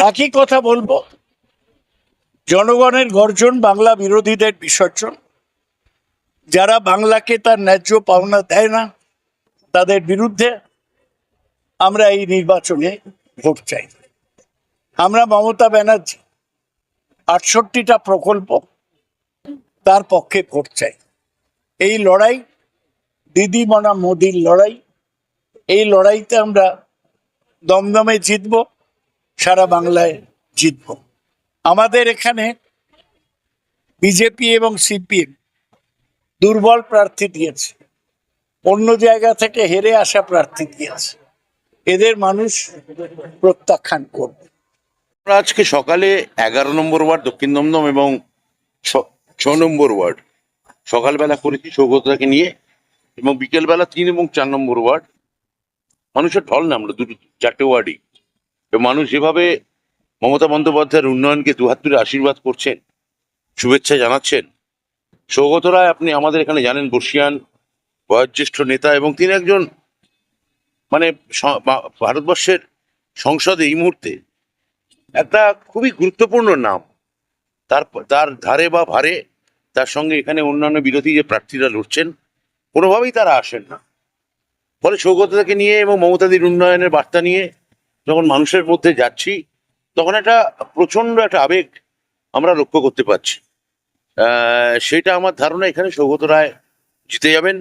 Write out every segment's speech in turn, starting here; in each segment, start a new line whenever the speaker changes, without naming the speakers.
একই কথা বলবো, জনগণের গর্জন, বাংলা বিরোধীদের বিসর্জন, যারা বাংলাকে তার ন্যায্য পাওনা দেয় না তাদের বিরুদ্ধে আমরা এই নির্বাচনে ভোট চাই। আমরা মমতা ব্যানার্জি 68টা প্রকল্প, তার পক্ষে ভোট চাই। এই লড়াই দিদিমণা মোদির লড়াই। এই লড়াইতে আমরা দমদমে জিতব, সারা বাংলায় জিতব। আমাদের এখানে বিজেপি এবং সিপিএম দুর্বল প্রার্থী দিয়েছে, অন্য জায়গা থেকে হেরে আসা প্রার্থী দিয়েছে। এদের মানুষ প্রত্যাখ্যান করবে।
আমরা আজকে সকালে 11 নম্বর ওয়ার্ড দক্ষিণ দমদম এবং 6 নম্বর ওয়ার্ড সকালবেলা করেছি সৌগতদাকে নিয়ে, এবং বিকেলবেলা 3 এবং 4 নম্বর ওয়ার্ড মানুষের ঢল নামলো, 4টে ওয়ার্ডই। মানুষ যেভাবে মমতা বন্দ্যোপাধ্যায়ের উন্নয়নকে দুহাত তুলে আশীর্বাদ করছেন, শুভেচ্ছা জানাচ্ছেন। সৌগত রায়, আপনি আমাদের এখানে জানেন, বর্ষিয়ান বয়োজ্যেষ্ঠ নেতা, এবং তিনি একজন মানে ভারতবর্ষের সংসদে এই মুহূর্তে একটা খুবই গুরুত্বপূর্ণ নাম। তার ধারে বা ভারে তার সঙ্গে এখানে অন্যান্য বিরোধী যে প্রার্থীরা লড়ছেন, কোনোভাবেই তারা আসেন না। ফলে সৌগতদাকে নিয়ে এবং মমতাদির উন্নয়নের বার্তা নিয়ে যখন মানুষের মধ্যে যাচ্ছি, তখন একটা প্রচন্ড একটা আবেগ আমরা লক্ষ্য করতে পারছি। সেটা আমার ধারণা, এখানে সৌগত রায় জিতে যাবেন।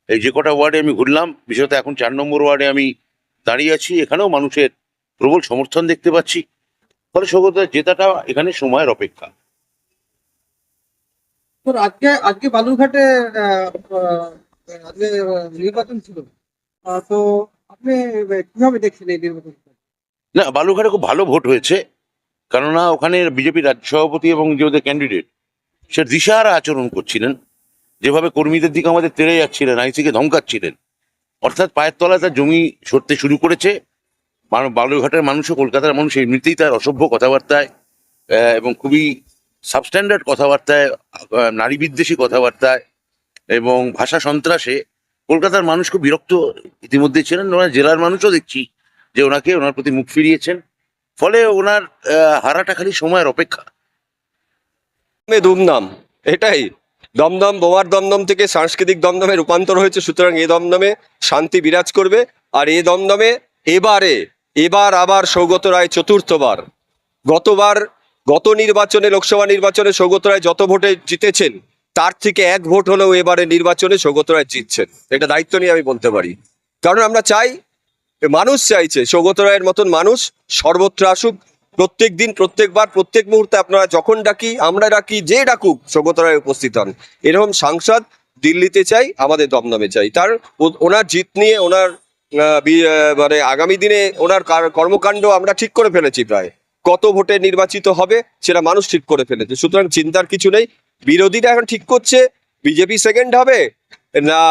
এই যে কটা ওয়ার্ডে আমি ঘুরলাম, বিশেষত এখন 4 নম্বর ওয়ার্ডে আমি দাঁড়িয়ে আছি, এখানেও মানুষের প্রবল সমর্থন দেখতে পাচ্ছি। ফলে সৌগত রায় জেতাটা এখানে সময়ের অপেক্ষা।
আজকে বালুরঘাটে আজকে নির্বাচন ছিল, তো আপনি কিভাবে দেখছেন এই নির্বাচন?
না, বালুরঘাটে খুব ভালো ভোট হয়েছে, কেননা ওখানে বিজেপির রাজ্য সভাপতি এবং যে ওদের ক্যান্ডিডেট, সে দিশাহারা আচরণ করছিলেন। যেভাবে কর্মীদের দিকে আমাদের তেড়ে যাচ্ছিলেন, আইসিকে ধমকাচ্ছিলেন, অর্থাৎ পায়ের তলায় তার জমি সরতে শুরু করেছে। বালুরঘাটের মানুষও, কলকাতার মানুষ এমনিতেই তার অসভ্য কথাবার্তায় এবং খুবই সাবস্ট্যান্ডার্ড কথাবার্তায়, নারী বিদ্বেষী কথাবার্তায় এবং ভাষা সন্ত্রাসে কলকাতার মানুষ খুব বিরক্ত ইতিমধ্যে ছিলেন। ওনার জেলার মানুষও দেখছি যে ওনার প্রতি মুখ ফিরিয়েছেন। ফলে ওনার হারাটা খালি সময়ের অপেক্ষা।
দুমদাম, এটাই দমদম, বোমার দমদম থেকে সাংস্কৃতিক দমদমে রূপান্তর হয়েছে। সুতরাং এই দমদমে শান্তি বিরাজ করবে। আর এই দমদমে এবার আবার সৌগত রায় চতুর্থবার। গত নির্বাচনে, লোকসভা নির্বাচনে সৌগত রায় যত ভোটে জিতেছেন, তার থেকে 1 ভোট হলেও এবারে নির্বাচনে সৌগত রায় জিতছেন। এটা দায়িত্ব নিয়ে আমি বলতে পারি, কারণ আমরা চাই, মানুষ চাইছে সৌগত রায়ের মতন মানুষ সর্বত্র আসুক। প্রত্যেক দিন, প্রত্যেকবার, প্রত্যেক মুহূর্তে আপনারা যখন ডাকি, আমরা ডাকি, যে ডাকুক সৌগত রায় উপস্থিত হন। এরকম সাংসদ দিল্লিতে চাই, আমাদের দমদমে চাই। ওনার জিত নিয়ে, ওনার মানে আগামী দিনে ওনার কর্মকাণ্ড আমরা ঠিক করে ফেলেছি। প্রায় কত ভোটে নির্বাচিত হবে সেটা মানুষ ঠিক করে ফেলেছে। সুতরাং চিন্তার কিছু নেই। বিরোধীরা এখন ঠিক করছে বিজেপি সেকেন্ড হবে না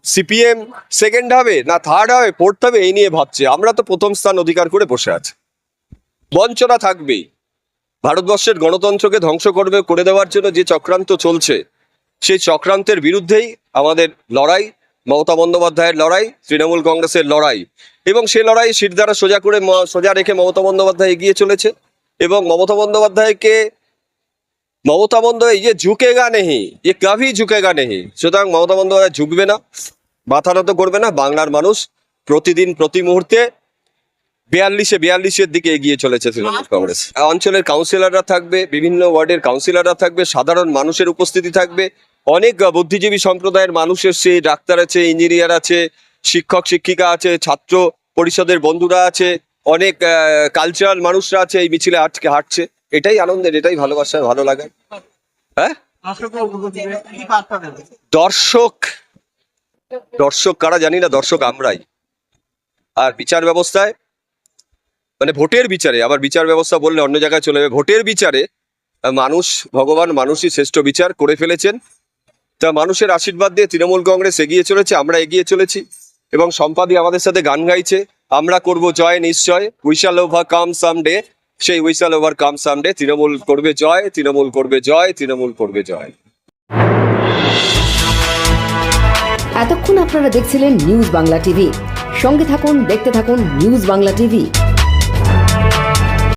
সিপিএম সেকেন্ড হবে না থার্ড হবে, ফোর্থ হবে, এই নিয়ে ভাবছে। আমরা তো প্রথম স্থান অধিকার করে বসে আছি। বঞ্চনা থাকবেই। ভারতবর্ষের গণতন্ত্রকে ধ্বংস করে দেওয়ার জন্য যে চক্রান্ত চলছে, সেই চক্রান্তের বিরুদ্ধেই আমাদের লড়াই, মমতা বন্দ্যোপাধ্যায়ের লড়াই, তৃণমূল কংগ্রেসের লড়াই। এবং সে লড়াই শিরদাঁড়া সোজা রেখে মমতা বন্দ্যোপাধ্যায় এগিয়ে চলেছে। এবং মমতা বন্দ্যোপাধ্যায় ये झुकेगा नहीं, ये कभी झुकेगा नहीं। সুতরাং মমতা বন্দ্যোপাধ্যায় ঝুঁকবে না, মাথা নত করবে না। বাংলার মানুষ প্রতিদিন, প্রতি মুহূর্তে 42-42-এর দিকে এগিয়ে চলেছে তৃণমূল কংগ্রেস। অঞ্চলের কাউন্সিলররা থাকবে, বিভিন্ন ওয়ার্ডের কাউন্সিলররা থাকবে, সাধারণ মানুষের উপস্থিতি থাকবে, অনেক বুদ্ধিজীবী সম্প্রদায়ের মানুষ এসছে, ডাক্তার আছে, ইঞ্জিনিয়ার আছে, শিক্ষক শিক্ষিকা আছে, ছাত্র পরিষদের বন্ধুরা আছে, অনেক কালচারাল মানুষরা আছে। এই মিছিলে হাঁটছে। এটাই আনন্দের, এটাই ভালোবাসা, ভালো লাগে। হ্যাঁ, দর্শক কারা জানি না, দর্শক আমরাই। আর বিচার ব্যবস্থায়, মানে ভোটের বিচারে, আবার বিচার ব্যবস্থা বললে অন্য জায়গায় চলে যাবে, ভোটের বিচারে ভগবান মানুষই শ্রেষ্ঠ বিচার করে ফেলেছেন। তা মানুষের আশীর্বাদ দিয়ে তৃণমূল কংগ্রেস এগিয়ে চলেছে, আমরা এগিয়ে চলেছি। এবং সম্পাদি আমাদের সাথে গান গাইছে, আমরা করব জয় নিশ্চয়, উই শ্যাল ওভারকাম সামডে। সেই we shall overcome someday. Trinamool করবে জয়, তৃণমূল করবে জয়, তৃণমূল করবে জয়।
এতক্ষণ আপনারা দেখছিলেন নিউজ বাংলা টিভি। সঙ্গে থাকুন, দেখতে থাকুন নিউজ বাংলা টিভি।